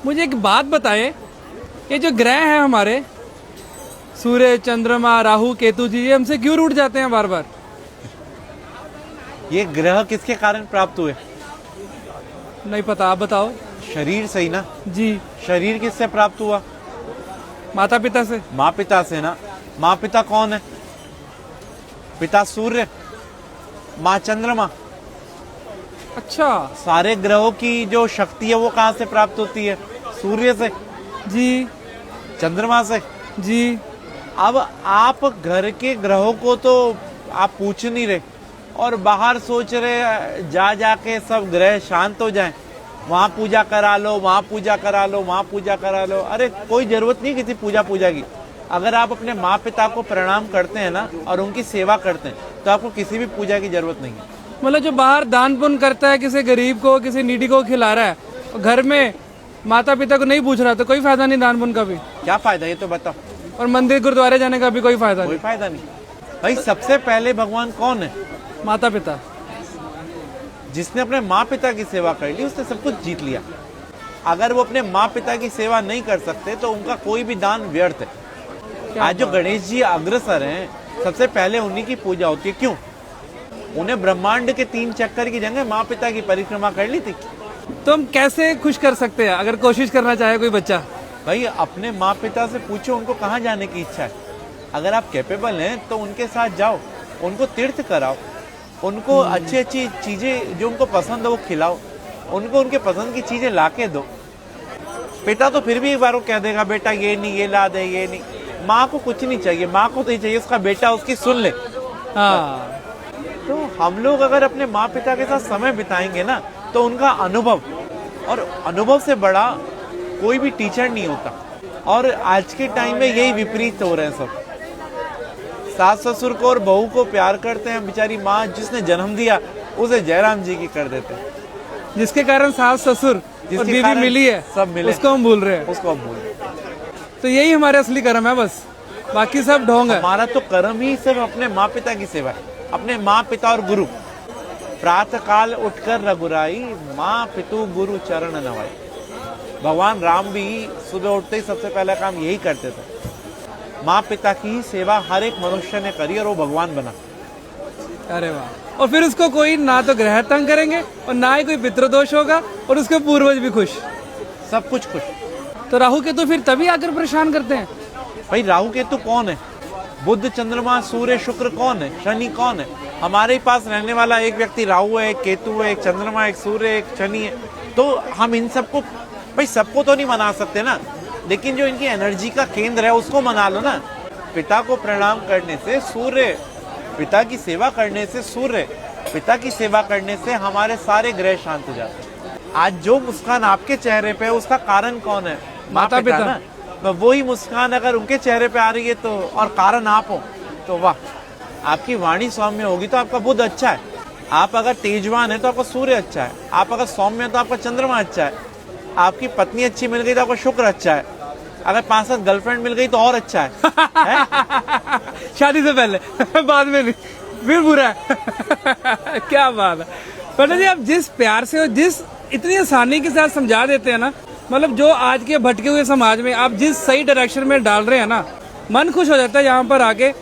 मुझे एक बात बताएं, ये जो ग्रह हैं हमारे सूर्य, चंद्रमा, राहु, केतु जी, ये हमसे क्यों रूठ जाते हैं बार बार? ये ग्रह किसके कारण प्राप्त हुए? नहीं पता, आप बताओ। शरीर से ही ना। जी। शरीर किससे प्राप्त हुआ? माता पिता से। माँ पिता से ना। माँ पिता कौन है? पिता सूर्य, माँ चंद्रमा। अच्छा। सारे ग्रहों की जो शक्ति है वो कहाँ से प्राप्त होती है? सूर्य से। जी। चंद्रमा से। जी। अब आप घर के ग्रहों को तो आप पूछ नहीं रहे और बाहर सोच रहे जा जाके सब ग्रह शांत हो जाएं, वहां पूजा करा लो, वहां पूजा करा लो, वहां पूजा करा लो। अरे कोई जरूरत नहीं किसी पूजा की। अगर आप अपने माँ पिता को प्रणाम करते हैं ना और उनकी सेवा करते हैं तो आपको किसी भी पूजा की जरूरत नहीं है। मतलब जो बाहर दान पुण्य करता है, किसी गरीब को, किसी नीडी को खिला रहा है, और घर में माता पिता को नहीं पूछ रहा, तो कोई फायदा नहीं दान पुण्य का भी। क्या फायदा ये तो बताओ। और मंदिर गुरुद्वारे जाने का भी कोई फायदा कोई नहीं। फायदा नहीं। भाई सबसे पहले भगवान कौन है? माता पिता। जिसने अपने माँ पिता की सेवा कर ली उसने सब कुछ जीत लिया। अगर वो अपने माँ पिता की सेवा नहीं कर सकते तो उनका कोई भी दान व्यर्थ है। आज जो गणेश जी अग्रसर हैं, सबसे पहले उन्हीं की पूजा होती है। क्यों? उन्हें ब्रह्मांड के 3 चक्कर की जगह माँ पिता की परिक्रमा कर ली थी। तो हम कैसे खुश कर सकते हैं अगर कोशिश करना चाहे कोई बच्चा? भाई अपने माँ पिता से पूछो उनको कहाँ जाने की इच्छा है। अगर आप कैपेबल हैं तो उनके साथ जाओ, उनको तीर्थ कराओ, उनको अच्छी अच्छी चीजें जो उनको पसंद है वो खिलाओ, उनको उनके पसंद की चीजें लाके दो। पिता तो फिर भी एक बार वो कह देगा बेटा ये नहीं, ये ला दे, ये नहीं। माँ को कुछ नहीं चाहिए, माँ को तो ये चाहिए उसका बेटा उसकी सुन ले। हाँ। तो हम लोग अगर अपने माँ पिता के साथ समय बिताएंगे ना तो उनका अनुभव, और अनुभव से बड़ा कोई भी टीचर नहीं होता। और आज के टाइम में यही विपरीत हो रहे हैं सब। सास ससुर को और बहू को प्यार करते हैं, बेचारी माँ जिसने जन्म दिया उसे जयराम जी की कर देते हैं। जिसके कारण सास ससुर और बीवी मिली है, सब मिले, उसको हम भूल रहे हैं। उसको हम भूल रहे हैं। तो यही हमारे असली कर्म है, बस बाकी सब ढोंग है। हमारा तो कर्म ही सिर्फ अपने माँ पिता की सेवा है, अपने माँ पिता और गुरु। प्रातः काल उठकर रघुराई, माँ पितु गुरु चरण नवाई। भगवान राम भी सुबह उठते ही सबसे पहला काम यही करते थे। माँ पिता की ही सेवा हर एक मनुष्य ने करी और वो भगवान बना। अरे वाह। और फिर उसको कोई ना तो ग्रह तंग करेंगे और ना ही कोई पितृदोष होगा, और उसके पूर्वज भी खुश, सब कुछ खुश। तो राहु केतु फिर तभी आकर परेशान करते हैं। भाई राहु केतु कौन है? बुध, चंद्रमा, सूर्य, शुक्र कौन है? शनि कौन है? हमारे ही पास रहने वाला एक व्यक्ति राहु है, एक केतु है, एक चंद्रमा, एक सूर्य, एक शनि है। तो हम इन सबको, भाई सबको तो नहीं मना सकते ना, लेकिन जो इनकी एनर्जी का केंद्र है उसको मना लो ना। पिता को प्रणाम करने से सूर्य, पिता की सेवा करने से सूर्य, पिता की सेवा करने से हमारे सारे ग्रह शांत हो जाते हैं। आज जो मुस्कान आपके चेहरे पे है उसका कारण कौन है? माता पिता ना। तो वही मुस्कान अगर उनके चेहरे पे आ रही है तो, और कारण आप हो, तो वाह। आपकी वाणी सौम्य होगी तो आपका बुध अच्छा है। आप अगर तेजवान है तो आपका सूर्य अच्छा है। आप अगर सौम्य है तो आपका चंद्रमा अच्छा है। आपकी पत्नी अच्छी मिल गई तो आपका शुक्र अच्छा है। अगर 5-7 गर्लफ्रेंड मिल गई तो और अच्छा है। शादी से पहले बाद में नहीं, फिर बुरा है। क्या बात है पंडित जी, आप जिस प्यार से और जिस इतनी आसानी के साथ समझा देते हैं ना, मतलब जो आज के भटके हुए समाज में आप जिस सही डायरेक्शन में डाल रहे हैं ना, मन खुश हो जाता है यहाँ पर आके।